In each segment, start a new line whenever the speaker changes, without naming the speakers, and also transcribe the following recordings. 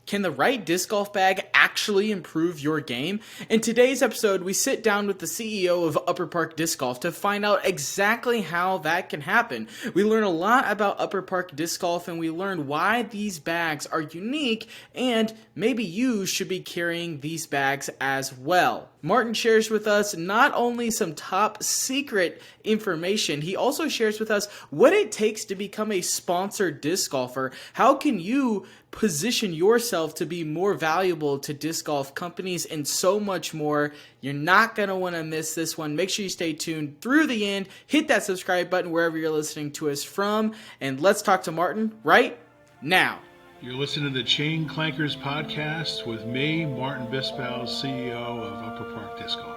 Can the right disc golf bag actually improve your game? In today's episode, we sit down with the CEO of Upper Park Disc Golf to find out exactly how that can happen. We learn a lot about Upper Park Disc Golf, and we learn why these bags are unique, and maybe you should be carrying these bags as well. Martin shares with us not only some top secret information, he also shares with us what it takes to become a sponsored disc golfer. How can you position yourself to be more valuable to disc golf companies, and so much more. You're not going to want to miss this one. Make sure you stay tuned through the end. Hit that subscribe button wherever you're listening to us from, and let's talk to Martin right now.
You're listening to the Chain Clankers podcast with me, Martin Bisbal, CEO of Upper Park Disc Golf.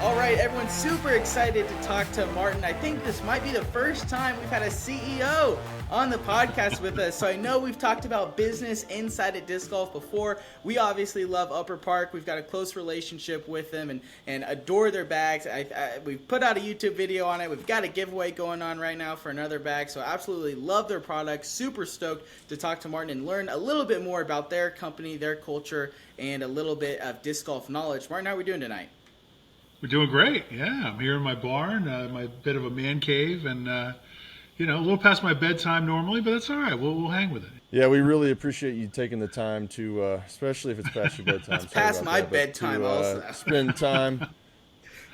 All right, everyone's super excited to talk to Martin. I think this might be the first time we've had a CEO on the podcast with us. So I know we've talked about business inside at disc golf before. We obviously love Upper Park. We've got a close relationship with them and adore their bags. We've put out a YouTube video on it. We've got a giveaway going on right now for another bag. So absolutely love their products. Super stoked to talk to Martin and learn a little bit more about their company, their culture, and a little bit of disc golf knowledge. Martin, how are we doing tonight?
We're doing great. Yeah, I'm here in my barn, my bit of a man cave, and a little past my bedtime normally, but that's all right. We'll hang with it.
Yeah, we really appreciate you taking the time to, especially if it's past your bedtime.
It's past my bedtime also.
Spend time.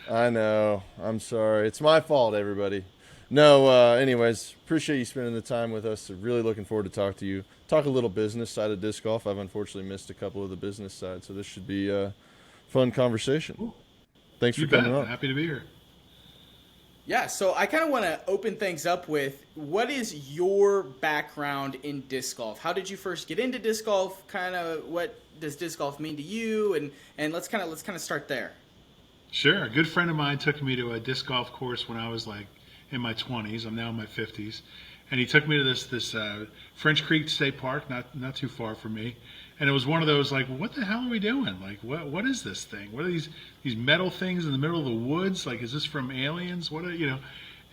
I know. I'm sorry. It's my fault, everybody. No, anyways, appreciate you spending the time with us. Really looking forward to talk to you. Talk a little business side of disc golf. I've unfortunately missed a couple of the business side, so this should be a fun conversation.
Ooh.
Thanks for coming on.
Happy to be here.
Yeah, so I kind of want to open things up with, what is your background in disc golf? How did you first get into disc golf? Kind of what does disc golf mean to you? And let's kind of start there.
Sure. A good friend of mine took me to a disc golf course when I was like in my 20s. I'm now in my 50s. And he took me to this French Creek State Park, not too far from me. And it was one of those, like, what the hell are we doing? Like, what is this thing? What are these metal things in the middle of the woods? Like, is this from aliens? What are,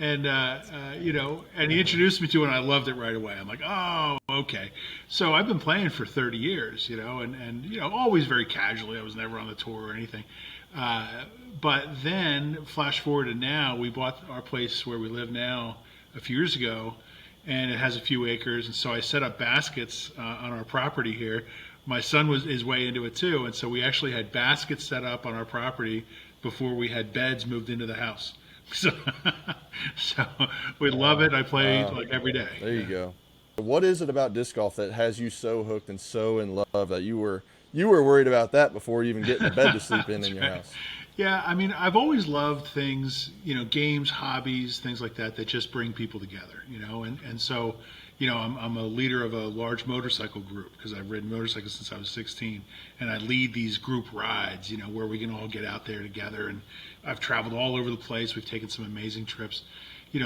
And, and he introduced me to it, and I loved it right away. I'm like, oh, okay. So I've been playing for 30 years, and always very casually. I was never on the tour or anything. But then, flash forward to now, we bought our place where we live now a few years ago, and it has a few acres. And so I set up baskets on our property here. My son is way into it too, and so we actually had baskets set up on our property before we had beds moved into the house. So we love it. I play like every day.
There you go. What is it about disc golf that has you so hooked and so in love that you were worried about that before you even getting a bed to sleep in your house?
Yeah, I mean, I've always loved things, games, hobbies, things like that just bring people together, and so. I'm a leader of a large motorcycle group because I've ridden motorcycles since I was 16, and I lead these group rides, where we can all get out there together. And I've traveled all over the place. We've taken some amazing trips,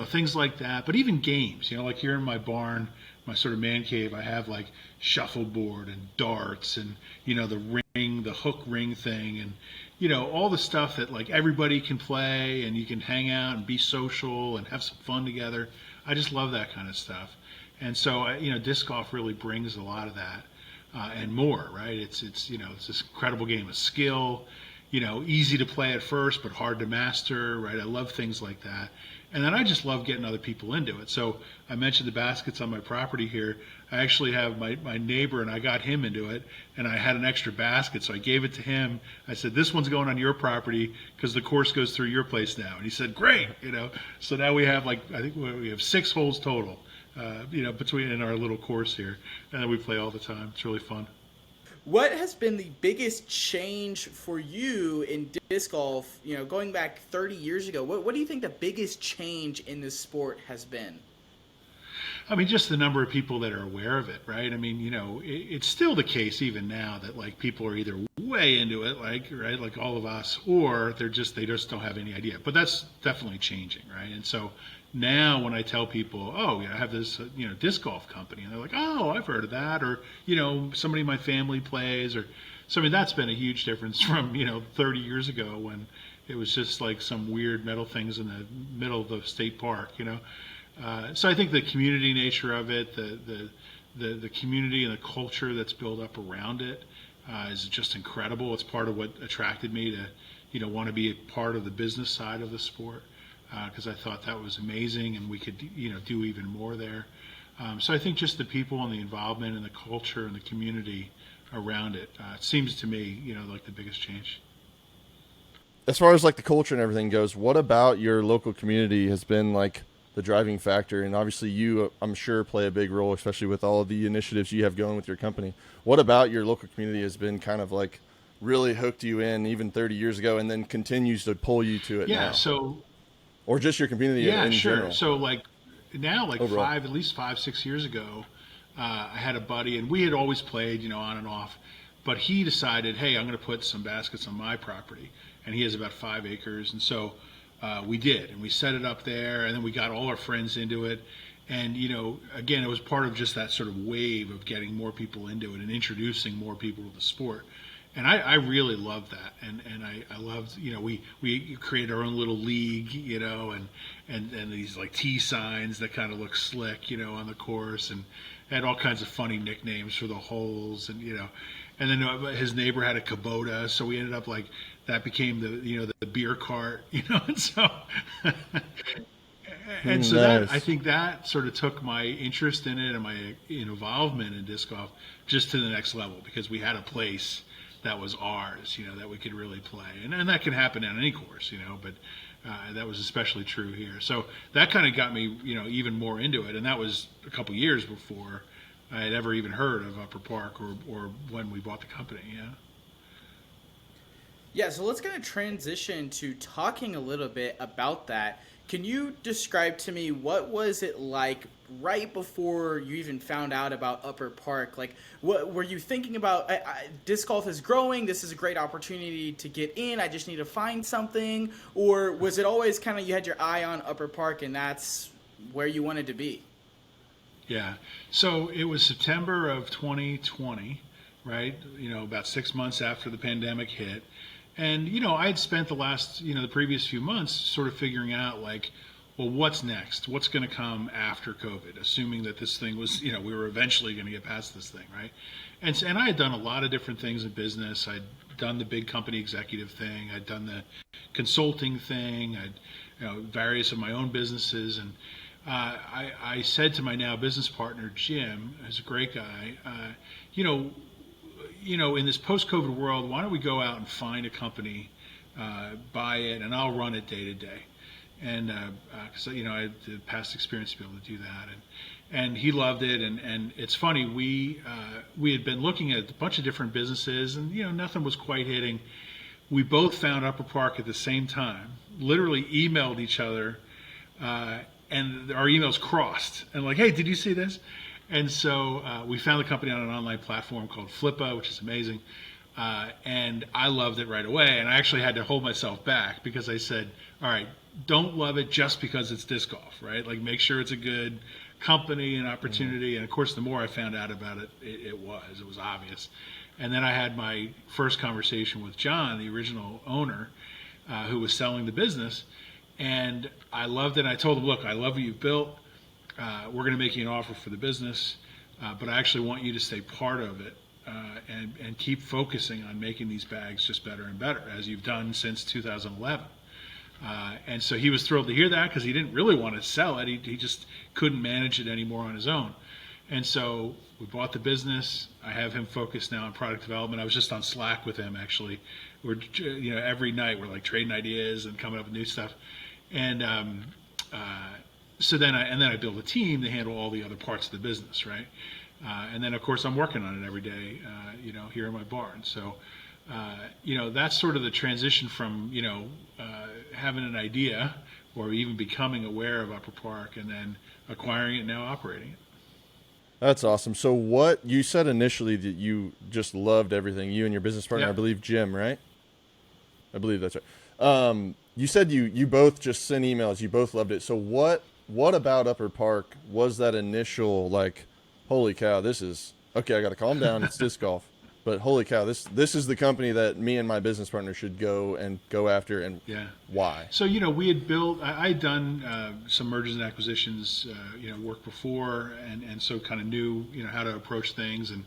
things like that. But even games, like here in my barn, my sort of man cave, I have like shuffleboard and darts and, the hook ring thing and, all the stuff that like everybody can play and you can hang out and be social and have some fun together. I just love that kind of stuff. And so, disc golf really brings a lot of that and more, right? It's this incredible game of skill, easy to play at first, but hard to master, right? I love things like that. And then I just love getting other people into it. So I mentioned the baskets on my property here. I actually have my neighbor, and I got him into it, and I had an extra basket, so I gave it to him. I said, this one's going on your property because the course goes through your place now. And he said, great, So now we have I think we have 6 holes total. Between in our little course here, and then we play all the time. It's really fun.
What has been the biggest change for you in disc golf, going back 30 years ago? What do you think the biggest change in this sport has been?
I mean, just the number of people that are aware of it, right? I mean, it's still the case even now that like people are either way into it, like all of us, or they just don't have any idea. But that's definitely changing, right? And so now when I tell people, oh, I have this, disc golf company, and they're like, oh, I've heard of that, or somebody in my family plays, or so. I mean, that's been a huge difference from 30 years ago when It was just like some weird metal things in the middle of the state park, So I think the community nature of it, the community and the culture that's built up around it is just incredible. It's part of what attracted me to, want to be a part of the business side of the sport, because I thought that was amazing and we could, do even more there. So I think just the people and the involvement and the culture and the community around it, it seems to me, like the biggest change.
As far as like the culture and everything goes, what about your local community has been like the driving factor? And obviously you, I'm sure, play a big role, especially with all of the initiatives you have going with your company. What about your local community has been kind of like really hooked you in even 30 years ago and then continues to pull you to it now?
Yeah, so...
Or just your community in
sure.
general?
So like now, like
overall,
at least 5-6 years ago, I had a buddy, and we had always played, on and off, but he decided, hey, I'm going to put some baskets on my property, and he has about 5 acres, and so we did, and we set it up there, and then we got all our friends into it, and again, it was part of just that sort of wave of getting more people into it and introducing more people to the sport. And I really loved that, and I loved, we created our own little league, and these like T signs that kind of look slick, on the course, and had all kinds of funny nicknames for the holes, and and then his neighbor had a Kubota, so we ended up like that became the beer cart, and so and so
nice.
that I think that sort of took my interest in it and my involvement in disc golf just to the next level, because we had a place that was ours, that we could really play. And that can happen on any course, but that was especially true here. So that kind of got me, even more into it. And that was a couple years before I had ever even heard of Upper Park or when we bought the company,
Yeah, so let's kind of transition to talking a little bit about that. Can you describe to me what was it like right before you even found out about Upper Park? Like, what were you thinking about? Disc golf is growing. This is a great opportunity to get in. I just need to find something. Or was it always kind of you had your eye on Upper Park and that's where you wanted to be?
Yeah. So it was September of 2020, right? About 6 months after the pandemic hit. And, I had spent the last, the previous few months sort of figuring out like, well, what's next? What's going to come after COVID? Assuming that this thing was, we were eventually going to get past this thing, right? And I had done a lot of different things in business. I'd done the big company executive thing. I'd done the consulting thing. I'd, various of my own businesses. And I said to my now business partner, Jim, who's a great guy, in this post-COVID world, why don't we go out and find a company, buy it, and I'll run it day to day. And because I had the past experience to be able to do that, and he loved it. And it's funny, we had been looking at a bunch of different businesses, and nothing was quite hitting. We both found Upper Park at the same time, literally emailed each other, and our emails crossed. And like, hey, did you see this? And so we found the company on an online platform called Flippa, which is amazing. And I loved it right away. And I actually had to hold myself back because I said, all right, don't love it just because it's disc golf, right? Like make sure it's a good company and opportunity. And of course, the more I found out about it, it was obvious. And then I had my first conversation with Jon, the original owner, who was selling the business. And I loved it. I told him, look, I love what you've built. We're going to make you an offer for the business, but I actually want you to stay part of it and keep focusing on making these bags just better and better, as you've done since 2011. And so he was thrilled to hear that because he didn't really want to sell it. He just couldn't manage it anymore on his own. And so we bought the business. I have him focused now on product development. I was just on Slack with him, actually. We're, every night we're like trading ideas and coming up with new stuff. And so then I build a team to handle all the other parts of the business, right? And then of course I'm working on it every day, here in my barn. So, that's sort of the transition from, having an idea or even becoming aware of Upper Park and then acquiring it and now operating it.
That's awesome. So what you said initially that you just loved everything, you and your business partner,
Yeah.
I believe Jim, right? I believe that's right. You said you both just sent emails. You both loved it. So what about Upper Park was that initial like, holy cow, this is okay. I got to calm down. It's disc golf. but holy cow, this is the company that me and my business partner should go after, and
Yeah.
why?
So, we had built, I had done some mergers and acquisitions, work before, and so kind of knew, how to approach things and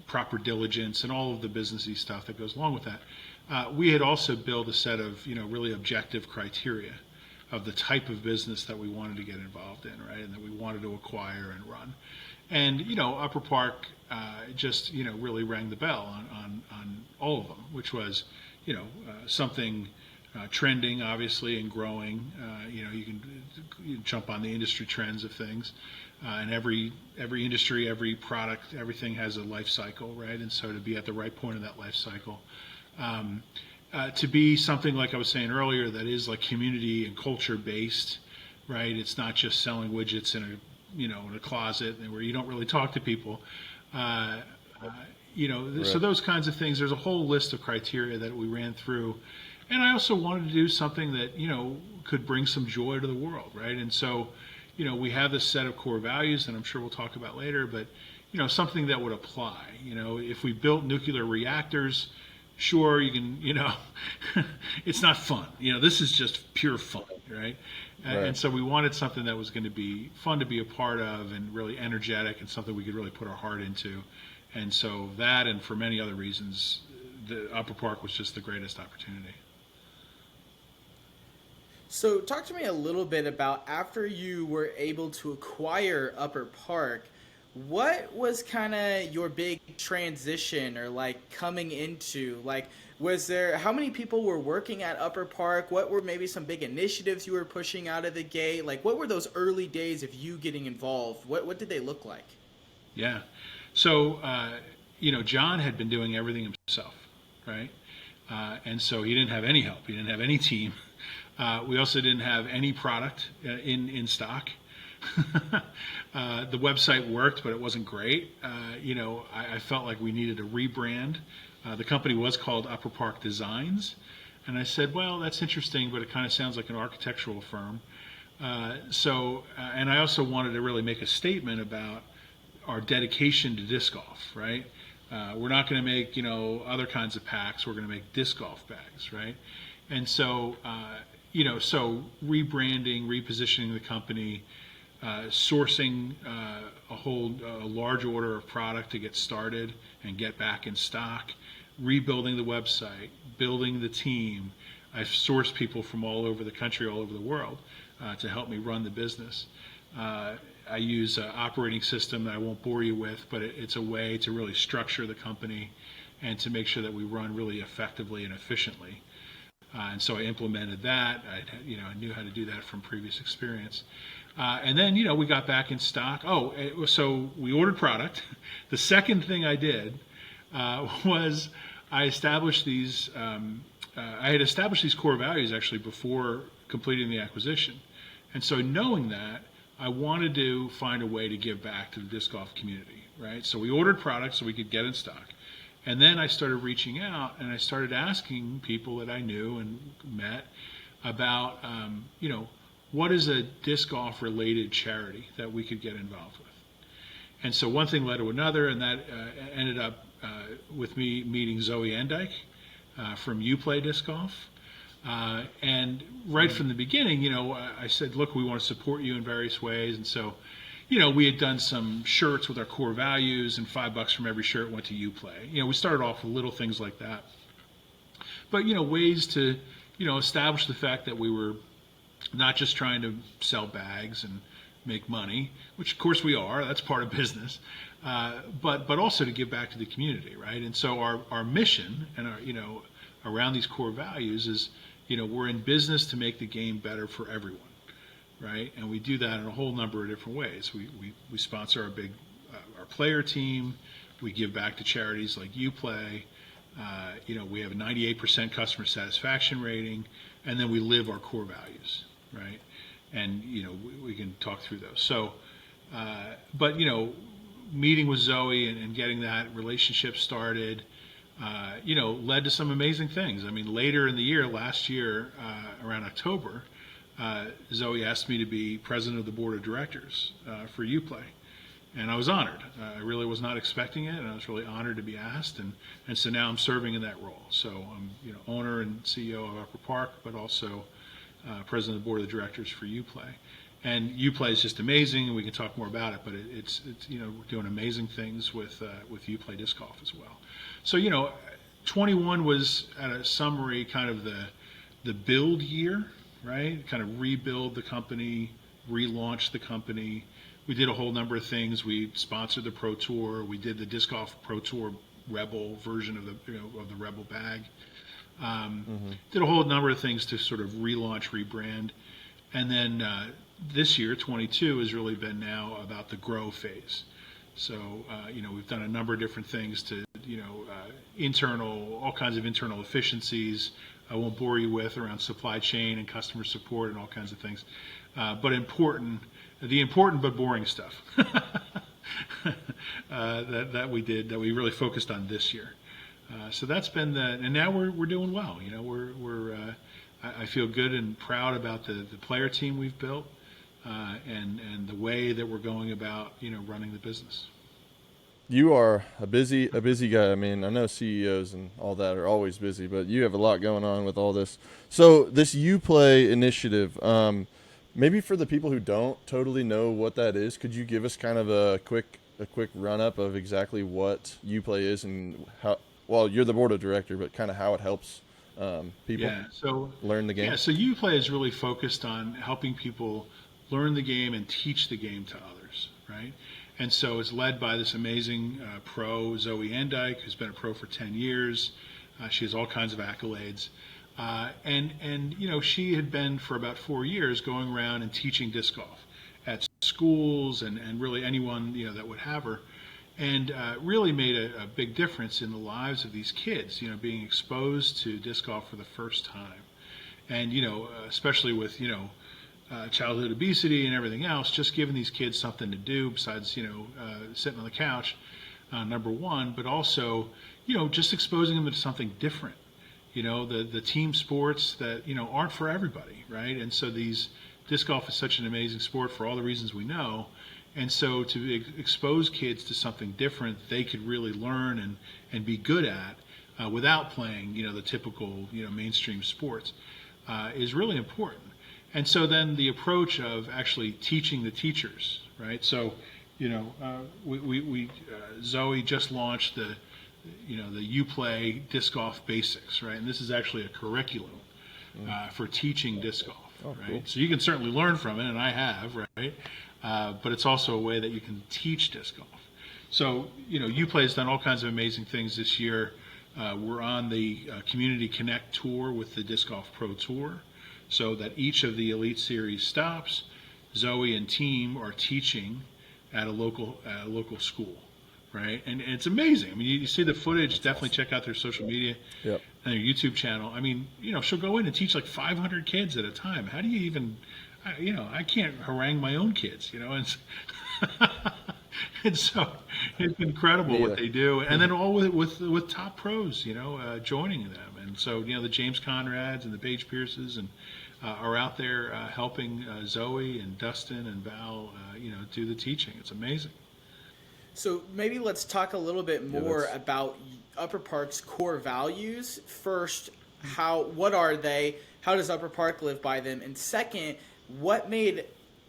proper diligence and all of the businessy stuff that goes along with that. We had also built a set of, really objective criteria of the type of business that we wanted to get involved in, right, and that we wanted to acquire and run. And, Upper Park just, really rang the bell on all of them, which was, something trending, obviously, and growing. You can jump on the industry trends of things. And every industry, every product, everything has a life cycle, right? And so to be at the right point of that life cycle, to be something like I was saying earlier that is like community and culture based, right? It's not just selling widgets in a closet where you don't really talk to people. Right. So those kinds of things. There's a whole list of criteria that we ran through, and I also wanted to do something that could bring some joy to the world, right? And so, we have this set of core values that I'm sure we'll talk about later, but something that would apply. If we built nuclear reactors, sure, you can, it's not fun. This is just pure fun, right?
Right.
And so we wanted something that was going to be fun to be a part of and really energetic and something we could really put our heart into. And so that, and for many other reasons, the Upper Park was just the greatest opportunity.
So talk to me a little bit about after you were able to acquire Upper Park, what was kind of your big transition or like coming into, like, how many people were working at Upper Park? What were maybe some big initiatives you were pushing out of the gate? Like, what were those early days of you getting involved? What did they look like?
Yeah. So, Jon had been doing everything himself, right? And so he didn't have any help. He didn't have any team. We also didn't have any product in stock. The website worked, but it wasn't great. I felt like we needed a rebrand. The company was called Upper Park Designs. And I said, well, that's interesting, but it kind of sounds like an architectural firm. And I also wanted to really make a statement about our dedication to disc golf, right? We're not going to make, other kinds of packs. We're going to make disc golf bags, right? And so, so rebranding, repositioning the company, sourcing a large order of product to get started and get back in stock, rebuilding the website, building the team. I've sourced people from all over the country, all over the world, to help me run the business. I use an operating system that I won't bore you with, but it's a way to really structure the company and to make sure that we run really effectively and efficiently. And so I implemented that. I knew how to do that from previous experience. And then, we got back in stock. So we ordered product. The second thing I did was I established these. I had established these core values actually before completing the acquisition. And so knowing that, I wanted to find a way to give back to the disc golf community, right? So we ordered products so we could get in stock. And then I started reaching out and I started asking people that I knew and met about, what is a disc golf related charity that we could get involved with? And so one thing led to another, and that ended up with me meeting Zoe Endike from Uplay Disc Golf. And right from the beginning, I said, look, we want to support you in various ways. And so, we had done some shirts with our core values, and $5 from every shirt went to Uplay. We started off with little things like that. But, ways to, establish the fact that we were not just trying to sell bags and make money, which of course we are, that's part of business, but also to give back to the community, right? And so our mission and our, around these core values is, we're in business to make the game better for everyone, right? And we do that in a whole number of different ways. We sponsor our player team. We give back to charities like Uplay. We have a 98% customer satisfaction rating, and then we live our core values, right? And we can talk through those. So, but meeting with Zoe and getting that relationship started, led to some amazing things. I mean, later in the year, last year, around October, Zoe asked me to be president of the board of directors for Uplay. And I was honored. I really was not expecting it, and I was really honored to be asked. And so now I'm serving in that role. So I'm owner and CEO of Upper Park, but also president of the board of directors for Uplay. And Uplay is just amazing, and we can talk more about it. But it's we're doing amazing things with Uplay disc golf as well. So 21 was, at a summary, kind of the build year, right? Kind of rebuild the company, relaunch the company. We did a whole number of things. We sponsored the Pro Tour. We did the Disc Golf Pro Tour Rebel version of the Rebel bag. Did a whole number of things to sort of relaunch, rebrand. And then this year, 22, has really been now about the grow phase. So, we've done a number of different things to, all kinds of internal efficiencies. I won't bore you with around supply chain and customer support and all kinds of things. But the important but boring stuff that we did, that we really focused on this year. So that's been and now we're doing well. I feel good and proud about the player team we've built, and the way that we're going about running the business.
You are a busy guy. I mean, I know CEOs and all that are always busy, but you have a lot going on with all this. So this Uplay initiative, maybe for the people who don't totally know what that is, could you give us kind of a quick run up of exactly what Uplay is and how? Well, you're the board of director, but kind of how it helps people learn the game.
Yeah, so Uplay is really focused on helping people learn the game and teach the game to others, right? And so it's led by this amazing pro, Zoe Endyke, who's been a pro for 10 years. She has all kinds of accolades. And she had been for about 4 years going around and teaching disc golf at schools and really anyone that would have her, and really made a big difference in the lives of these kids, being exposed to disc golf for the first time. And especially with childhood obesity and everything else, just giving these kids something to do besides sitting on the couch, number one, but also just exposing them to something different. The team sports that aren't for everybody, right? And so disc golf is such an amazing sport for all the reasons we know, and so to expose kids to something different they could really learn and be good at without playing the typical mainstream sports is really important. And so then the approach of actually teaching the teachers, right? So Zoe just launched the Uplay Disc Golf Basics, right? And this is actually a curriculum for teaching disc golf, right? Cool. So you can certainly learn from it, and I have, right? But it's also a way that you can teach disc golf. So, Uplay has done all kinds of amazing things this year. We're on the Community Connect Tour with the Disc Golf Pro Tour, so that each of the Elite Series stops, Zoe and team are teaching at a local school. Right, and it's amazing. I mean, you see the footage. That's definitely awesome. Check out their social media and their YouTube channel. I mean, she'll go in and teach like 500 kids at a time. How do you even, I can't harangue my own kids, and, and so it's incredible what they do. And then all with top pros, joining them. And so, the James Conrads and the Paige Pierces and are out there helping Zoe and Dustin and Val, do the teaching. It's amazing.
So maybe let's talk a little bit more about Upper Park's core values. First, what are they? How does Upper Park live by them? And second, what made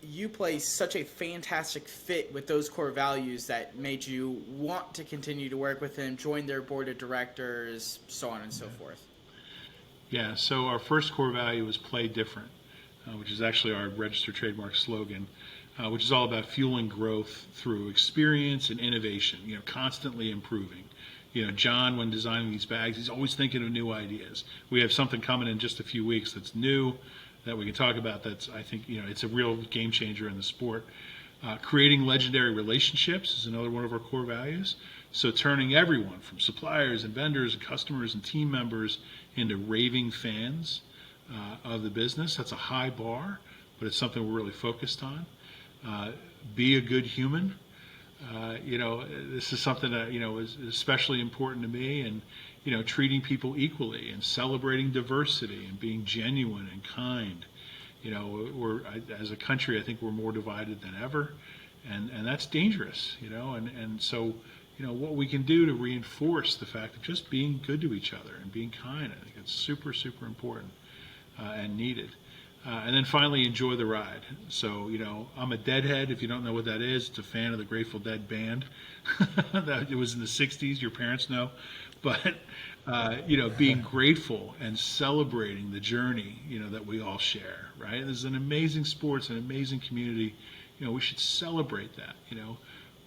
Uplay such a fantastic fit with those core values that made you want to continue to work with them, join their board of directors, so on and so forth?
Yeah, so our first core value is play different, which is actually our registered trademark slogan. Which is all about fueling growth through experience and innovation, constantly improving. Jon, when designing these bags, he's always thinking of new ideas. We have something coming in just a few weeks that's new that we can talk about that's, I think, it's a real game changer in the sport. Creating legendary relationships is another one of our core values. So turning everyone from suppliers and vendors and customers and team members into raving fans of the business. That's a high bar, but it's something we're really focused on. Be a good human. This is something that, is especially important to me, and, treating people equally and celebrating diversity and being genuine and kind. As a country, I think we're more divided than ever. and that's dangerous, and so what we can do to reinforce the fact of just being good to each other and being kind. I think it's super, super important and needed. And then finally, enjoy the ride. So, I'm a Deadhead. If you don't know what that is, it's a fan of the Grateful Dead band. It was in the 60s. Your parents know. But, being grateful and celebrating the journey, that we all share, right? This is an amazing sport. It's an amazing community. We should celebrate that,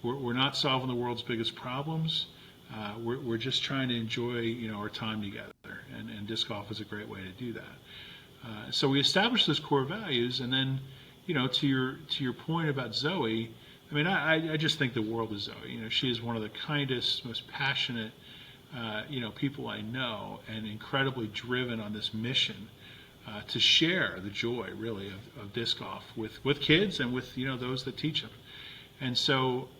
We're not solving the world's biggest problems. We're just trying to enjoy, our time together. And disc golf is a great way to do that. So we established those core values, and then, to your point about Zoe, I mean, I just think the world of Zoe. She is one of the kindest, most passionate, people I know, and incredibly driven on this mission to share the joy, really, of disc golf with kids and with those that teach them. And so,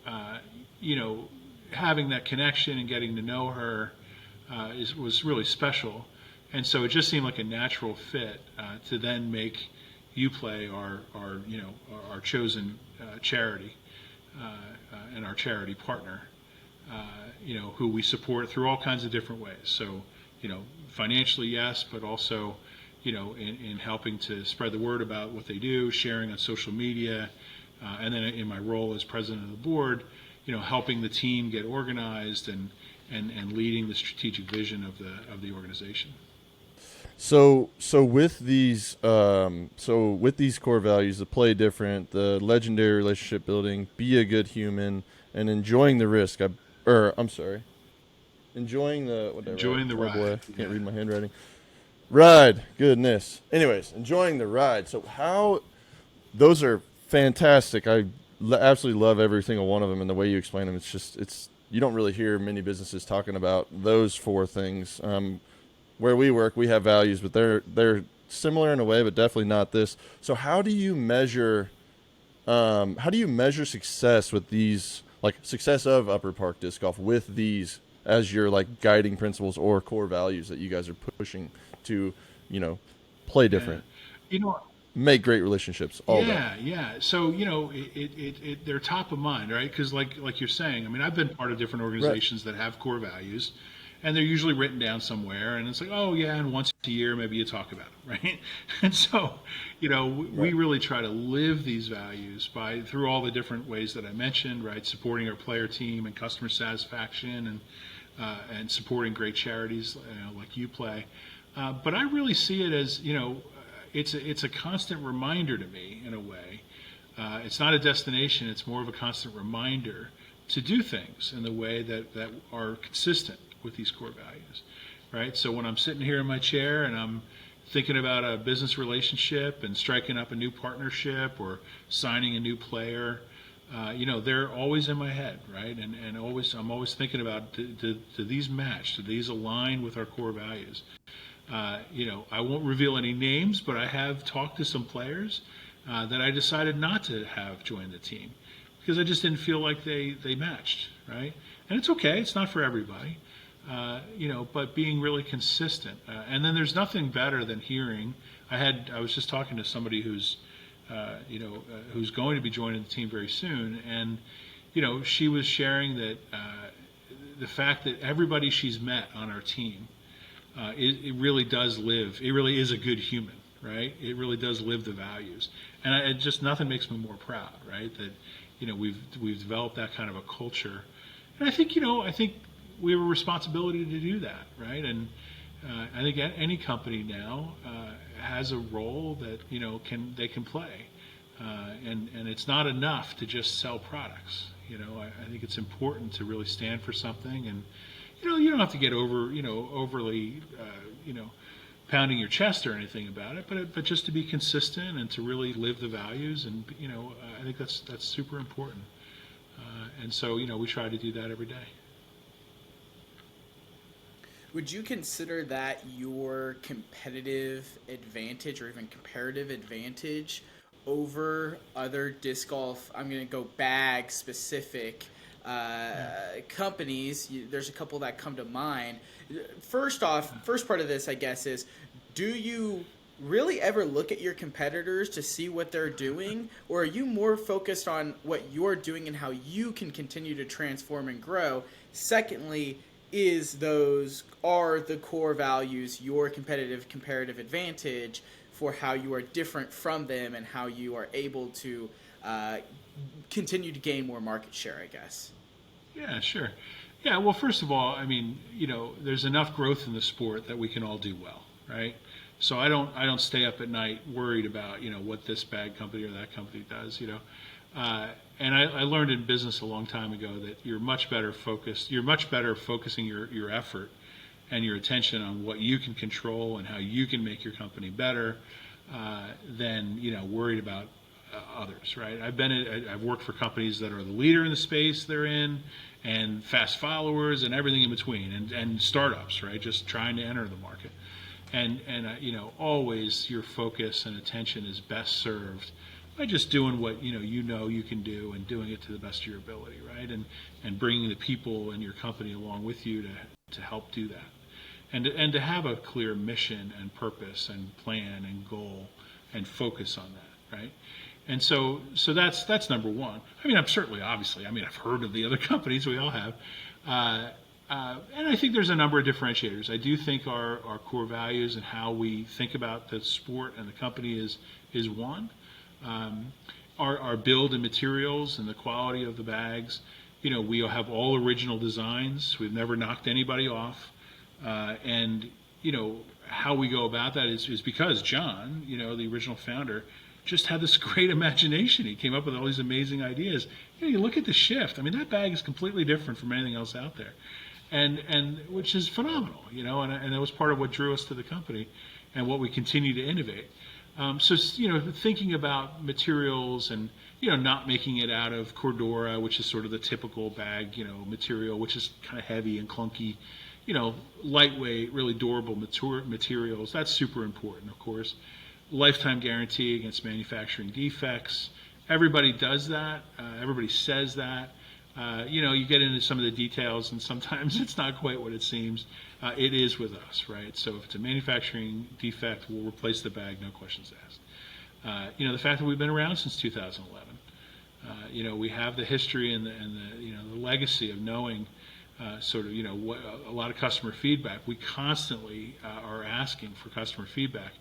having that connection and getting to know her was really special. And so it just seemed like a natural fit to then make UPlay our chosen charity and our charity partner, who we support through all kinds of different ways. So, financially, yes, but also, in helping to spread the word about what they do, sharing on social media, and then in my role as president of the board, helping the team get organized and leading the strategic vision of the organization.
So with these core values, the play different, the legendary relationship building, be a good human, and enjoying the risk. Enjoying the
ride.
Boy, I can't read my handwriting. Ride, goodness. Anyways, enjoying the ride. So those are fantastic. I absolutely love every single one of them, and the way you explain them. It's you don't really hear many businesses talking about those four things. Where we work, we have values, but they're similar in a way, but definitely not this. So how do you measure success with these, like success of Upper Park Disc Golf with these as your like guiding principles or core values that you guys are pushing to, play different, make great relationships, all that.
Yeah. So, they're top of mind, right? Because like you're saying, I mean, I've been part of different organizations that have core values, and they're usually written down somewhere, and it's like, oh yeah, and once a year maybe you talk about them, right? And so, we really try to live these values through all the different ways that I mentioned, right? Supporting our player team and customer satisfaction, and supporting great charities like UPlay. But I really see it as, it's a constant reminder to me in a way. It's not a destination; it's more of a constant reminder to do things in the way that are consistent with these core values, right? So when I'm sitting here in my chair and I'm thinking about a business relationship and striking up a new partnership or signing a new player, they're always in my head, right? And I'm always thinking about, do these match? Do these align with our core values? I won't reveal any names, but I have talked to some players that I decided not to have join the team because I just didn't feel like they matched, right? And it's okay; it's not for everybody, but being really consistent. And then there's nothing better than hearing. I was just talking to somebody who's going to be joining the team very soon, and she was sharing that the fact that everybody she's met on our team. It really does live. It really is a good human, right? It really does live the values, and nothing makes me more proud, right? That we've developed that kind of a culture, and I think we have a responsibility to do that, right? And I think any company now has a role that they can play, and it's not enough to just sell products. I think it's important to really stand for something and. You don't have to get overly, pounding your chest or anything about it, but just to be consistent and to really live the values, and I think that's super important. And so we try to do that every day.
Would you consider that your competitive advantage or even comparative advantage over other disc golf? I'm going to go bag specific. Companies, there's a couple that come to mind. First part of this, I guess, is do you really ever look at your competitors to see what they're doing, or are you more focused on what you're doing and how you can continue to transform and grow? Secondly, are the core values your comparative advantage for how you are different from them and how you are able to continue to gain more market share, I guess?
Yeah, sure. Yeah, well, first of all, I mean, there's enough growth in the sport that we can all do well, right? So I don't stay up at night worried about what this bag company or that company does. And I learned in business a long time ago that you're much better focusing your effort and your attention on what you can control and how you can make your company better than worried about others, right? I've worked for companies that are the leader in the space they're in, and fast followers, and everything in between, and startups, right? Just trying to enter the market, and always your focus and attention is best served by just doing what you can do and doing it to the best of your ability, right? And bringing the people in your company along with you to help do that, and to have a clear mission and purpose and plan and goal and focus on that, right? And so that's number one. I mean, I've heard of the other companies, we all have, and I think there's a number of differentiators. I do think our core values and how we think about the sport and the company is one. Our build and materials and the quality of the bags. We have all original designs. We've never knocked anybody off, and how we go about that is because Jon, the original founder, just had this great imagination. He came up with all these amazing ideas. You look at the shift. I mean, that bag is completely different from anything else out there, and which is phenomenal. And that was part of what drew us to the company, and what we continue to innovate. So thinking about materials and not making it out of Cordura, which is sort of the typical bag material, which is kind of heavy and clunky. Lightweight, really durable materials. That's super important, of course. Lifetime guarantee against manufacturing defects. Everybody does that. Everybody says that. You get into some of the details, and sometimes it's not quite what it seems. It is with us, right? So if it's a manufacturing defect, we'll replace the bag, no questions asked. The fact that we've been around since 2011. We have the history and the legacy of knowing what a lot of customer feedback. We constantly are asking for customer feedback.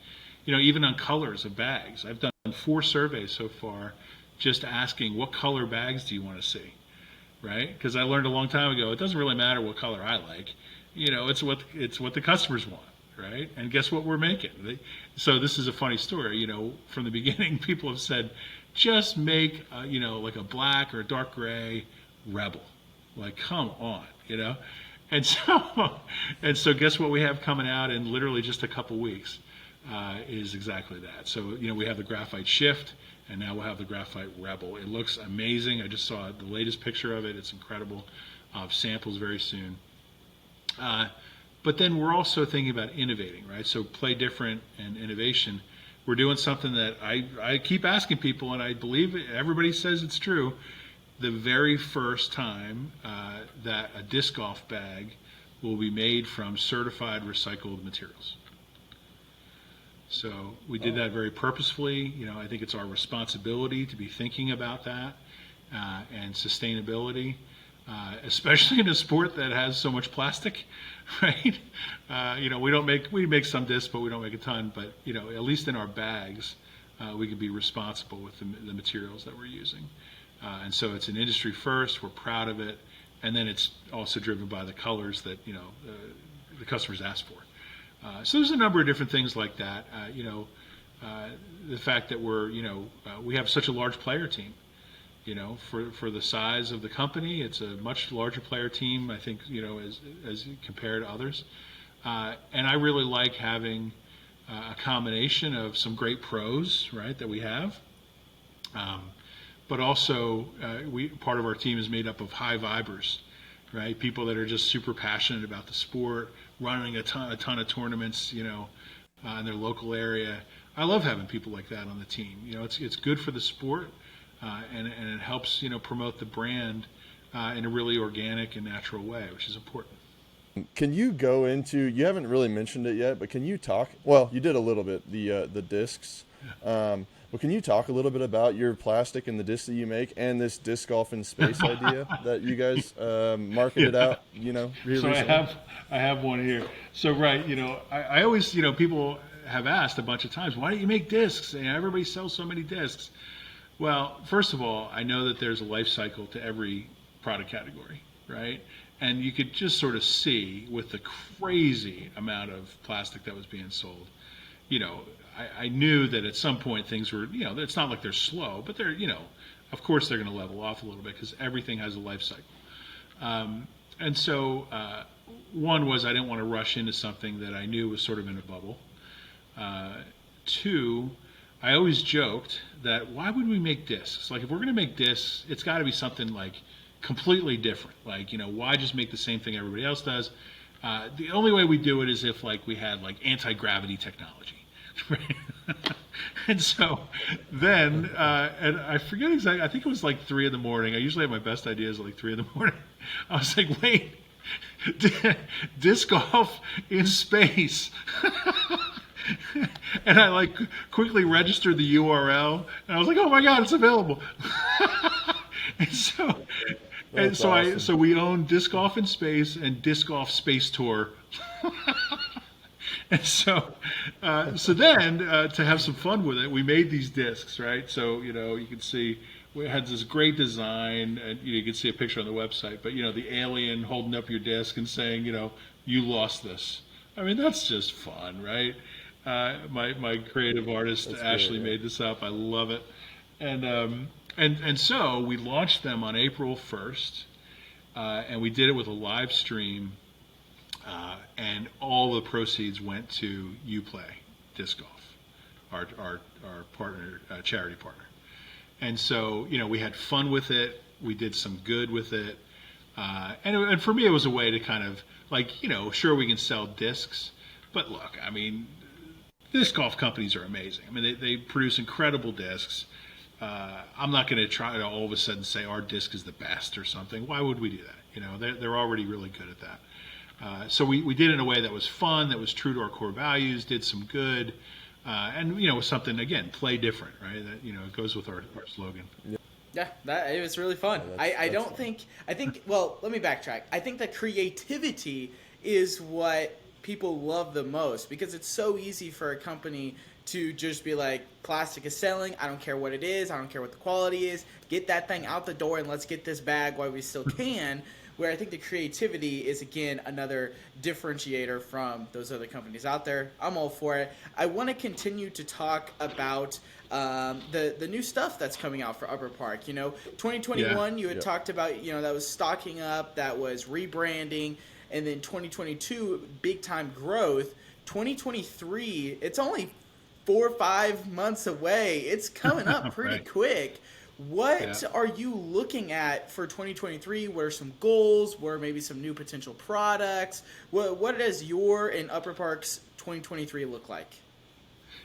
Even on colors of bags. I've done 4 surveys so far just asking, what color bags do you want to see, right? Because I learned a long time ago, it doesn't really matter what color I like. It's what the customers want, right? And guess what we're making? So this is a funny story. From the beginning, people have said, just make, like a black or a dark gray Rebel. Like, come on, And so guess what we have coming out in literally just a couple weeks? Is exactly that. So, we have the Graphite Shift, and now we'll have the Graphite Rebel. It looks amazing. I just saw the latest picture of it. It's incredible. Samples very soon. But then we're also thinking about innovating, right? So play different and innovation. We're doing something that I keep asking people, and I believe everybody says it's true. The very first time that a disc golf bag will be made from certified recycled materials. So we did that very purposefully. I think it's our responsibility to be thinking about that and sustainability, especially in a sport that has so much plastic, right? We make some discs, but we don't make a ton. But at least in our bags, we can be responsible with the materials that we're using. And so it's an industry first. We're proud of it, and then it's also driven by the colors that the customers ask for. So there's a number of different things like that. The fact that we have such a large player team. For the size of the company, it's a much larger player team, I think, as compared to others. And I really like having a combination of some great pros, right, that we have. But also, part of our team is made up of high vibers, right? People that are just super passionate about the sport, running a ton of tournaments, in their local area. I love having people like that on the team. It's good for the sport, and it helps promote the brand in a really organic and natural way, which is important.
Can you go into? You haven't really mentioned it yet, but can you talk? Well, you did a little bit. The discs. But can you talk a little bit about your plastic and the discs that you make, and this disc golf in space idea that you guys marketed out? Here
So
recently?
I have one here. So right, I always, people have asked a bunch of times, why don't you make discs? And everybody sells so many discs. Well, first of all, I know that there's a life cycle to every product category, right? And you could just sort of see with the crazy amount of plastic that was being sold, I knew that at some point things were, it's not like they're slow, but they're, of course they're going to level off a little bit because everything has a life cycle. And so one was I didn't want to rush into something that I knew was sort of in a bubble. Two, I always joked that why would we make discs? Like if we're going to make discs, it's got to be something like completely different. Like, why just make the same thing everybody else does? The only way we do it is if like we had like anti-gravity technology. And so then, and I forget exactly, I think it was like 3 a.m. I usually have my best ideas at like 3 a.m. I was like, wait, disc golf in space. And I like quickly registered the URL and I was like, oh my God, it's available. And so,
That's awesome.
so we own Disc Golf in Space and Disc Golf Space Tour. And so then to have some fun with it, we made these discs, right? So, you can see we had this great design, and you can see a picture on the website, but, the alien holding up your disc and saying, you lost this. I mean, that's just fun, right? My creative artist,
That's
Ashley,
great, yeah.
made this up. I love it. And so we launched them on April 1st, and we did it with a live stream. And all the proceeds went to Uplay Disc Golf, our partner, charity partner. And so, we had fun with it. We did some good with it. And for me, it was a way to kind of like, sure, we can sell discs, but look, I mean, disc golf companies are amazing. I mean, they produce incredible discs. I'm not going to try to all of a sudden say our disc is the best or something. Why would we do that? They're already really good at that. So we did it in a way that was fun, that was true to our core values, did some good, and was something, again, play different, right? That it goes with our slogan.
Yeah, it was really fun.
Yeah,
I don't think well, let me backtrack. I think that creativity is what people love the most because it's so easy for a company to just be like, plastic is selling, I don't care what it is, I don't care what the quality is, get that thing out the door and let's get this bag while we still can. Where I think the creativity is, again, another differentiator from those other companies out there. I'm all for it. I want to continue to talk about the new stuff that's coming out for Upper Park. 2021, you had talked about, that was stocking up, that was rebranding, and then 2022, big-time growth. 2023, it's only 4 or 5 months away. It's coming up pretty
Right.
quick. What are you looking at for 2023? What are some goals? What are maybe some new potential products? What does your and Upper Park's 2023 look like?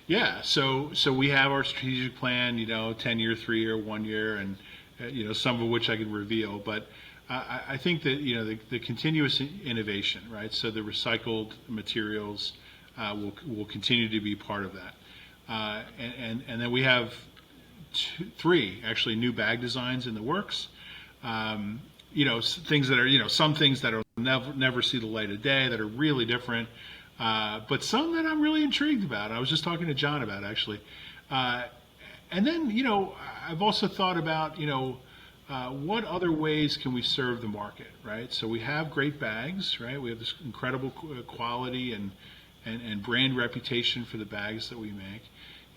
Yeah, so we have our strategic plan, 10-year, 3-year, 1 year, and some of which I can reveal. But I think that the continuous innovation, right? So the recycled materials will continue to be part of that, and then we have 3 actually new bag designs in the works. Things that are some things that are never see the light of day that are really different. But some that I'm really intrigued about. I was just talking to Jon about actually. And then, I've also thought about, what other ways can we serve the market, right? So we have great bags, right? We have this incredible quality and brand reputation for the bags that we make.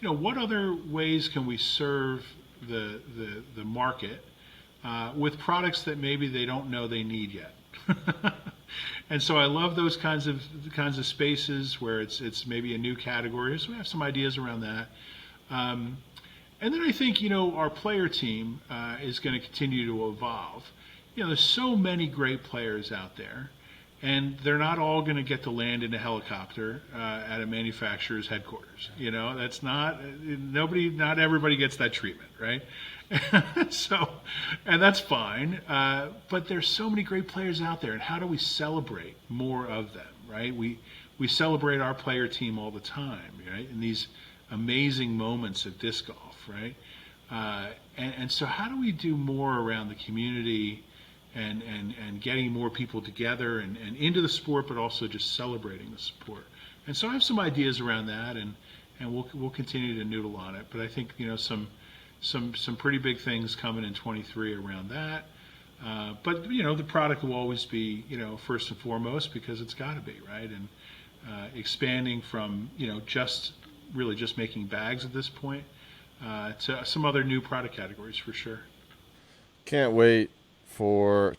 What other ways can we serve the market with products that maybe they don't know they need yet? And so I love those kinds of spaces where it's maybe a new category. So we have some ideas around that. And then I think our player team is going to continue to evolve. There's so many great players out there, and they're not all going to get to land in a helicopter at a manufacturer's headquarters. That's not everybody gets that treatment, right? So, and that's fine. But there's so many great players out there, and how do we celebrate more of them, right? We celebrate our player team all the time, right? In these amazing moments of disc golf, right? And so how do we do more around the community and getting more people together and into the sport, but also just celebrating the sport? And so I have some ideas around that, and we'll continue to noodle on it. But I think some pretty big things coming in 23 around that. But the product will always be first and foremost, because it's got to be, right? And expanding from just making bags at this point to some other new product categories for sure.
Can't wait for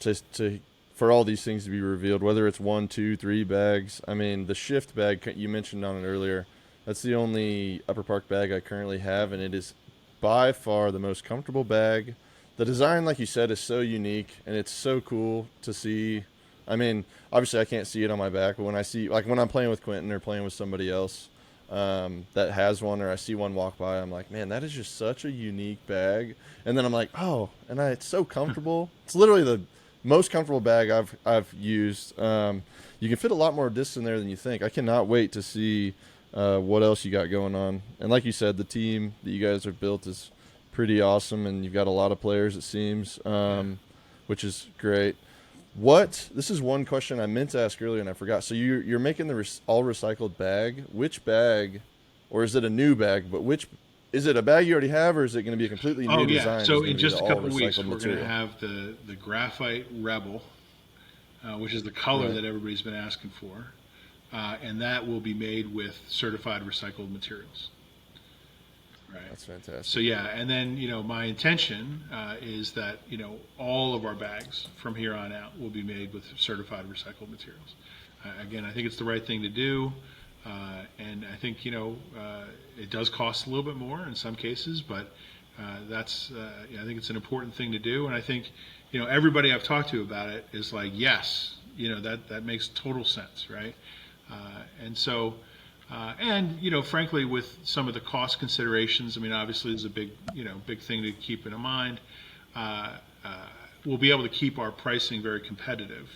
all these things to be revealed, whether it's 1, 2, 3 bags. I mean, the shift bag you mentioned on it earlier, that's the only Upper Park bag I currently have, and it is by far the most comfortable bag. The design, like you said, is so unique, and it's so cool to see. I mean, obviously I can't see it on my back, but when I see, like when I'm playing with Quentin or playing with somebody else that has one, or I see one walk by, I'm like, man, that is just such a unique bag. And then I'm like, oh, and it's so comfortable. It's literally the most comfortable bag I've used. You can fit a lot more discs in there than you think. I cannot wait to see what else you got going on. And like you said, the team that you guys have built is pretty awesome, and you've got a lot of players, it seems, which is great. This is one question I meant to ask earlier and I forgot. So you're making the all recycled bag. Which bag, or is it a new bag? But is it a bag you already have, or is it going to be a completely new design?
So in just a couple of weeks, we're going to have the Graphite Rebel, which is the color that everybody's been asking for, and that will be made with certified recycled materials. Right.
That's fantastic.
So and then my intention is that all of our bags from here on out will be made with certified recycled materials. Again, I think it's the right thing to do, and I think it does cost a little bit more in some cases, but that's I think it's an important thing to do, and I think everybody I've talked to about it is like, yes, that makes total sense, right? And so. And frankly, with some of the cost considerations, I mean, obviously, there's a big thing to keep in mind. We'll be able to keep our pricing very competitive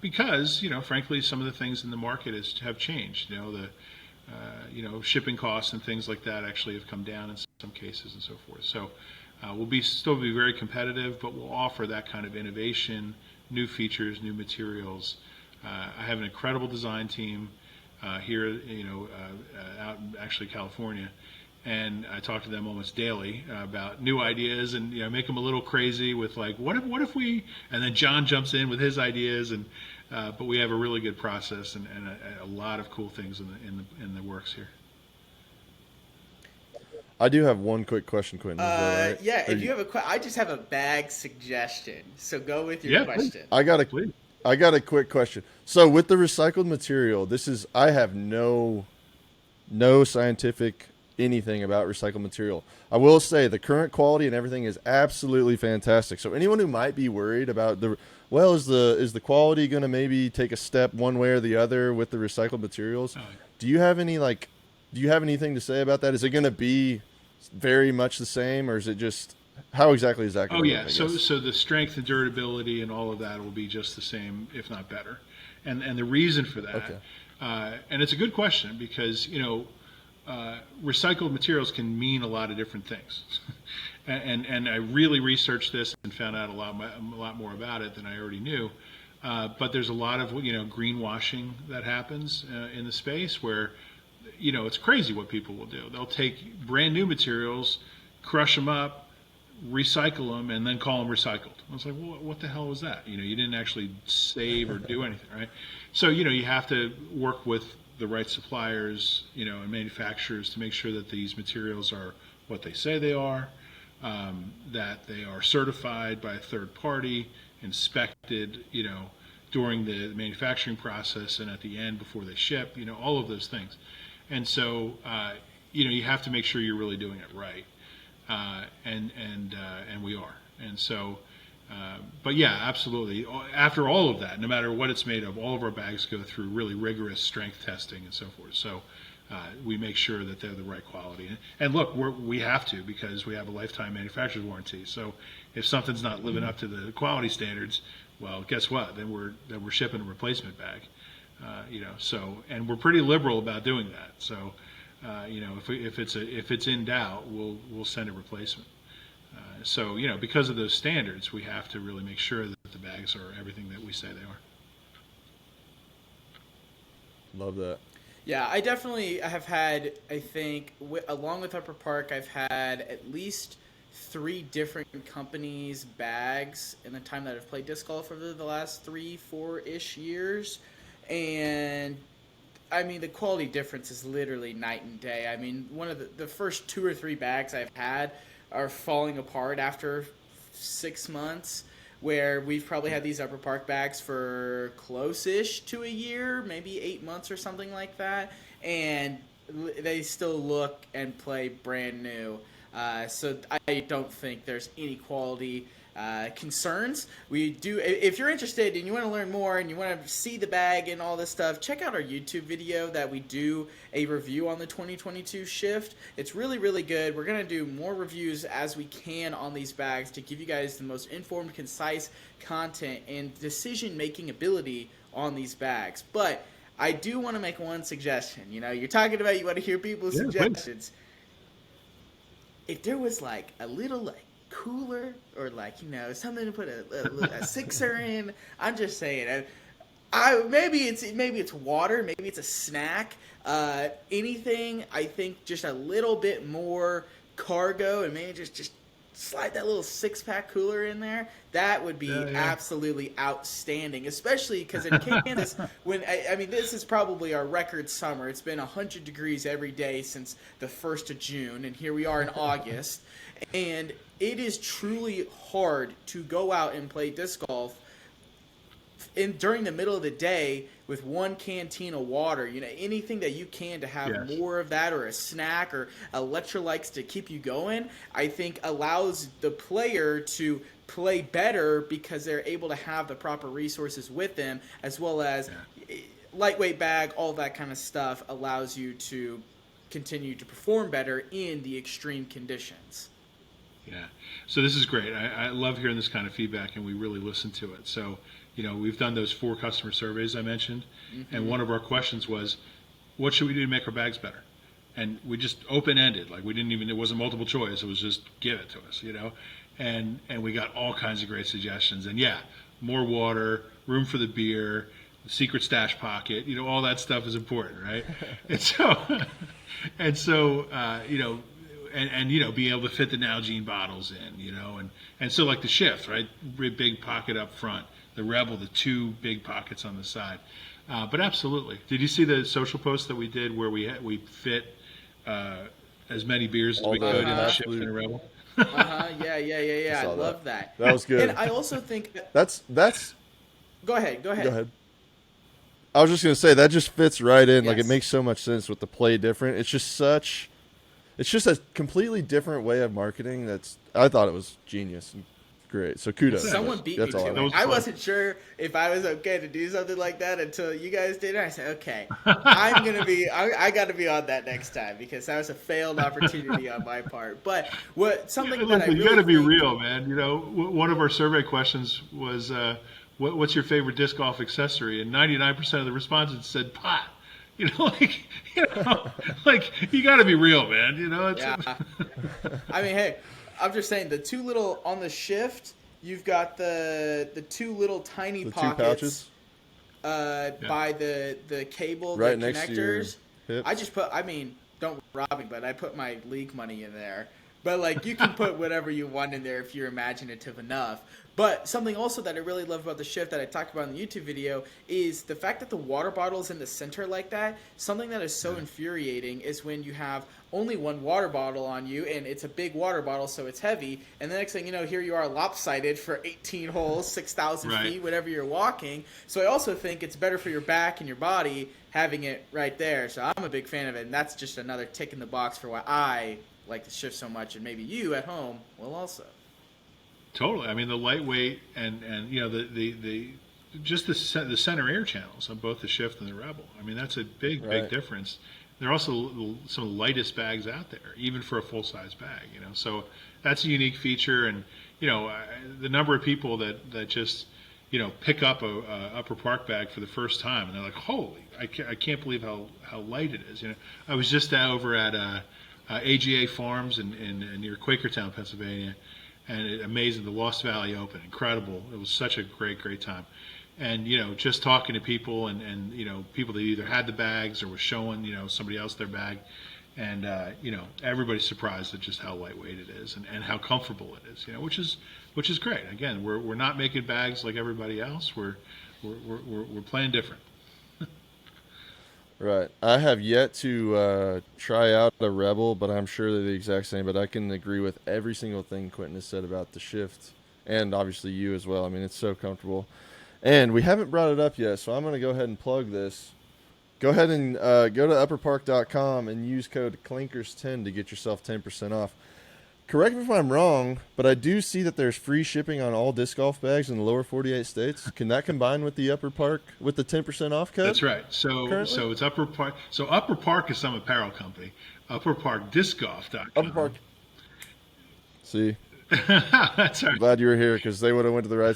because, frankly, some of the things in the market have changed. The shipping costs and things like that actually have come down in some cases and so forth. So we'll still be very competitive, but we'll offer that kind of innovation, new features, new materials. I have an incredible design team. Here, out in actually California, and I talk to them almost daily about new ideas, and make them a little crazy with like, what if we? And then Jon jumps in with his ideas, and but we have a really good process and a lot of cool things in the works here.
I do have one quick question, Quentin. Is that right?
Yeah, if you have I just have a bag suggestion, so go with your question.
Please. I got a quick question. So with the recycled material, I have no scientific anything about recycled material. I will say the current quality and everything is absolutely fantastic. So anyone who might be worried about is the quality going to maybe take a step one way or the other with the recycled materials? Do you have anything to say about that? Is it going to be very much the same, or is it just how exactly is that going to work?
So the strength and durability and all of that will be just the same, if not better. And the reason for that, and it's a good question because recycled materials can mean a lot of different things. and I really researched this and found out a lot more about it than I already knew. But there's a lot of greenwashing that happens in the space where it's crazy what people will do. They'll take brand new materials, crush them up, recycle them, and then call them recycled. I was like, well, what the hell was that? You didn't actually save or do anything, right? So you have to work with the right suppliers, and manufacturers to make sure that these materials are what they say they are, that they are certified by a third party, inspected, during the manufacturing process and at the end before they ship, all of those things. And so, you have to make sure you're really doing it right. And we are. And so But yeah, absolutely. After all of that, no matter what it's made of, all of our bags go through really rigorous strength testing and so forth. So we make sure that they're the right quality. And look, we have to, because we have a lifetime manufacturer's warranty. So if something's not living up to the quality standards, well, guess what? Then we're shipping a replacement bag. So, and we're pretty liberal about doing that. So, if it's in doubt, we'll send a replacement. So, because of those standards, we have to really make sure that the bags are everything that we say they are.
Love that.
Yeah, I definitely have had, I think, along with Upper Park, I've had at least 3 different companies' bags in the time that I've played disc golf over the last 3-4-ish years. And I mean, the quality difference is literally night and day. I mean, one of the first 2 or 3 bags I've had are falling apart after 6 months, where we've probably had these Upper Park bags for close-ish to a year, maybe 8 months or something like that, and they still look and play brand new. So I don't think there's any quality concerns. We do. If you're interested and you want to learn more and you want to see the bag and all this stuff, check out our YouTube video that we do a review on the 2022 Shift. It's really, really good. We're going to do more reviews as we can on these bags to give you guys the most informed, concise content and decision-making ability on these bags. But I do want to make one suggestion. You're talking about you want to hear people's suggestions. If there was like a little cooler or something to put a sixer in, I'm just saying. Maybe it's water, maybe it's a snack, anything. I think just a little bit more cargo, and maybe just slide that little 6-pack cooler in there. That would be absolutely outstanding, especially because in Kansas, when I mean, this is probably our record summer. It's been 100 degrees every day since the 1st of June, and here we are in August, and it is truly hard to go out and play disc golf during the middle of the day with 1 canteen of water. Anything that you can to have more of that, or a snack, or electrolytes to keep you going, I think allows the player to play better because they're able to have the proper resources with them, as well as lightweight bag, all that kind of stuff allows you to continue to perform better in the extreme conditions.
Yeah. So this is great. I love hearing this kind of feedback, and we really listen to it. So, we've done those 4 customer surveys I mentioned, and one of our questions was, what should we do to make our bags better? And we just open-ended. Like, it wasn't multiple choice. It was just give it to us, And we got all kinds of great suggestions. And more water, room for the beer, secret stash pocket, all that stuff is important, right? and so, being able to fit the Nalgene bottles in, and so like the Shift, right? Big pocket up front, the Rebel, the 2 big pockets on the side. But absolutely. Did you see the social post that we did where we fit as many beers as we could in the Shift and a Rebel?
Yeah. I love that.
That was good.
And I also think
that's.
Go ahead.
I was just gonna say that just fits right in.
Yes.
Like, it makes so much sense with the play different. It's just a completely different way of marketing. I thought it was genius and great. So kudos.
Someone beat me to it. I wasn't sure if I was okay to do something like that until you guys did it. I said, okay, I got to be on that next time, because that was a failed opportunity on my part. But you got
to be real, man. One of our survey questions was, what's your favorite disc golf accessory? And 99% of the respondents said pot. You got to be real, man.
I mean, hey, I'm just saying, the 2 little on the Shift, you've got the 2 little tiny pockets by the cable,
right
the
next
connectors.
To your hips.
Don't rob me, but I put my league money in there. But you can put whatever you want in there if you're imaginative enough. But something also that I really love about the Shift that I talked about in the YouTube video is the fact that the water bottle is in the center like that. Something that is so infuriating is when you have only 1 water bottle on you, and it's a big water bottle, so it's heavy, and the next thing you know, here you are lopsided for 18 holes, 6,000 feet, whatever you're walking. So I also think it's better for your back and your body having it right there. So I'm a big fan of it, and that's just another tick in the box for why I like the Shift so much, and maybe you at home will also.
Totally. I mean, the lightweight and the just the center air channels on both the Shift and the Rebel. I mean, that's a big difference. They're also some of the lightest bags out there, even for a full size bag. So that's a unique feature. And the number of people that just pick up a Upper Park bag for the first time, and they're like, "Holy! I can't believe how light it is." I was just over at AGA Farms in near Quakertown, Pennsylvania. And amazing, the Lost Valley Open, incredible. It was such a great time. And, just talking to people and people that either had the bags or was showing, somebody else their bag. And, everybody's surprised at just how lightweight it is and how comfortable it is, which is great. Again, we're not making bags like everybody else. We're playing different.
Right. I have yet to try out a Rebel, but I'm sure they're the exact same. But I can agree with every single thing Quentin has said about the Shift, and obviously you as well. I mean, it's so comfortable. And we haven't brought it up yet, so I'm going to go ahead and plug this. Go ahead and go to upperpark.com and use code Clankers10 to get yourself 10% off. Correct me if I'm wrong, but I do see that there's free shipping on all disc golf bags in the lower 48 states. Can that combine with the Upper Park with the 10% off code?
That's right. So it's Upper Park. So Upper Park is some apparel company. UpperParkDiscGolf.com.
Upper Park. See,
that's right.
I'm glad you were here because they would have went to the wrong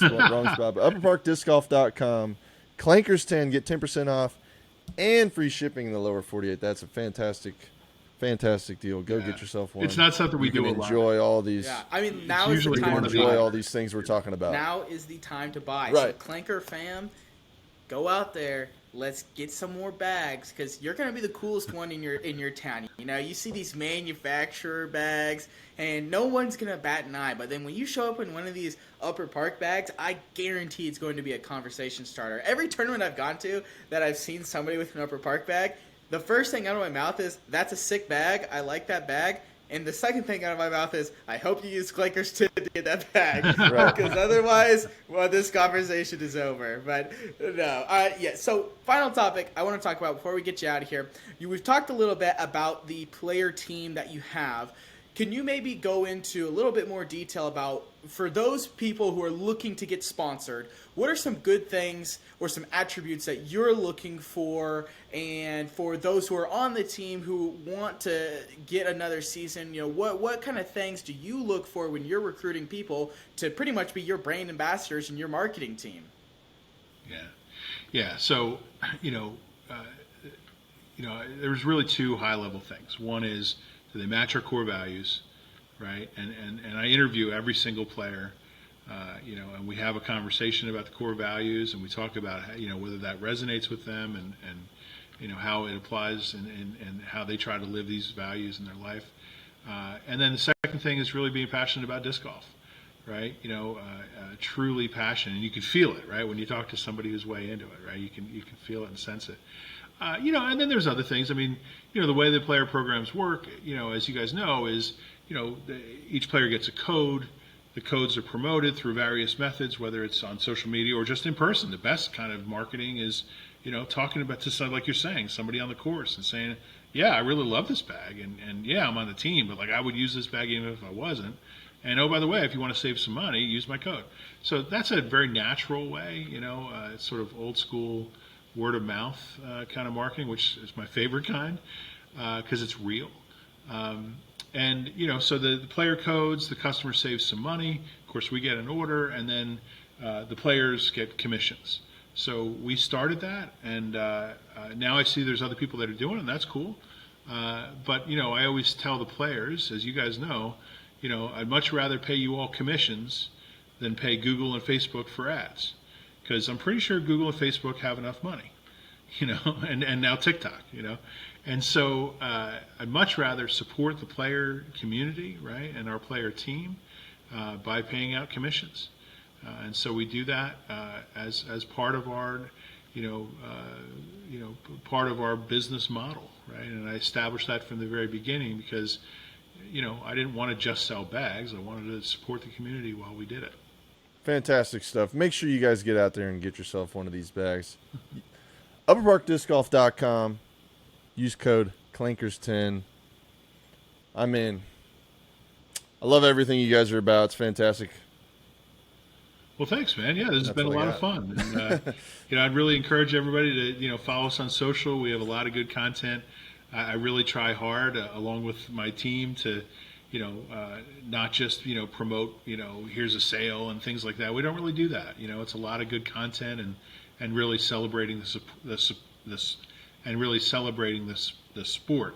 spot. But UpperParkDiscGolf.com. Clankers10 get 10% off and free shipping in the lower 48. That's a fantastic deal. Go get yourself one.
It's not something we do a lot.
Enjoy all these.
Yeah, I mean, now is the time to
enjoy
buy.
all these things we're talking about.
Now is the time to buy.
Right.
So Clanker fam, go out there. Let's get some more bags because you're gonna be the coolest one in your town. You see these manufacturer bags, and no one's gonna bat an eye. But then when you show up in one of these Upper Park bags, I guarantee it's going to be a conversation starter. Every tournament I've gone to that I've seen somebody with an Upper Park bag, the first thing out of my mouth is, "That's a sick bag. I like that bag." And the second thing out of my mouth is, "I hope you use Clankers to get that bag." Because otherwise, well, this conversation is over. But no. Yeah, so final topic I want to talk about before we get you out of here. We've talked a little bit about the player team that you have. Can you maybe go into a little bit more detail about, for those people who are looking to get sponsored, what are some good things or some attributes that you're looking for, and for those who are on the team who want to get another season, what kind of things do you look for when you're recruiting people to pretty much be your brand ambassadors and your marketing team?
Yeah. So, there's really two high-level things. One is, do they match our core values, right? And I interview every single player, and we have a conversation about the core values, and we talk about whether that resonates with them and how it applies and how they try to live these values in their life. And then the second thing is really being passionate about disc golf, right? Truly passionate, and you can feel it, right? When you talk to somebody who's way into it, right? You can feel it and sense it. And then there's other things. I mean, the way the player programs work, as you guys know, is, each player gets a code. The codes are promoted through various methods, whether it's on social media or just in person. The best kind of marketing is, talking about, to like you're saying, somebody on the course and saying, "Yeah, I really love this bag, and yeah, I'm on the team, but I would use this bag even if I wasn't. And oh, by the way, if you want to save some money, use my code." So that's a very natural way, it's sort of old school word of mouth kind of marketing, which is my favorite kind because it's real. So the player codes, the customer saves some money. Of course, we get an order, and then the players get commissions. So we started that, and now I see there's other people that are doing it, and that's cool. But I always tell the players, as you guys know, I'd much rather pay you all commissions than pay Google and Facebook for ads. Because I'm pretty sure Google and Facebook have enough money, and now TikTok, And so I'd much rather support the player community, right, and our player team by paying out commissions. And so we do that as part of our, part of our business model, right? And I established that from the very beginning because, I didn't want to just sell bags. I wanted to support the community while we did it.
Fantastic stuff. Make sure you guys get out there and get yourself one of these bags. UpperParkDiscGolf.com. Use code Clankers10. I'm in. I love everything you guys are about. It's fantastic.
Well, thanks, man. Yeah, this has been a
what I
lot of
got.
fun. And, I'd really encourage everybody to, follow us on social. We have a lot of good content. I really try hard, along with my team, to, not just, promote, here's a sale and things like that. We don't really do that. It's a lot of good content and really celebrating the sport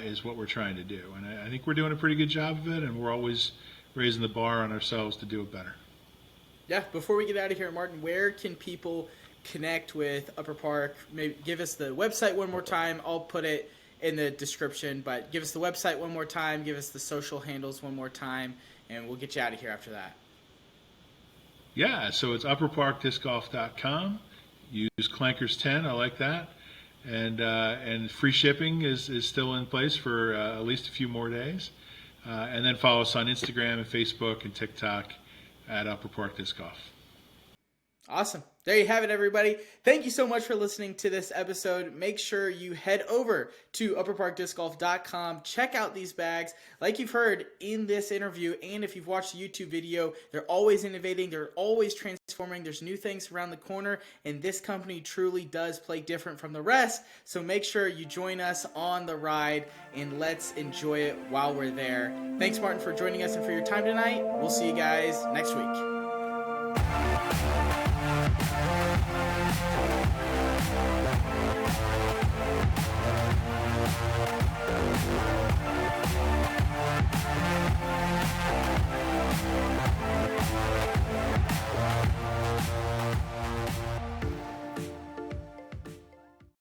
is what we're trying to do. And I think we're doing a pretty good job of it, and we're always raising the bar on ourselves to do it better.
Yeah, before we get out of here, Martin, where can people connect with Upper Park? Maybe give us the website one more time. I'll put it in the description, but give us the website one more time, give us the social handles one more time, and we'll get you out of here after that.
Yeah, so it's upperparkdiscgolf.com. Use Clankers 10. I like that. And free shipping is still in place for at least a few more days. And then follow us on Instagram and Facebook and TikTok at Upper Park Disc Golf.
Awesome. There you have it, everybody. Thank you so much for listening to this episode. Make sure you head over to upperparkdiscgolf.com. Check out these bags. Like you've heard in this interview, and if you've watched the YouTube video, they're always innovating. They're always transforming. There's new things around the corner, and this company truly does play different from the rest. So make sure you join us on the ride, and let's enjoy it while we're there. Thanks, Martin, for joining us and for your time tonight. We'll see you guys next week.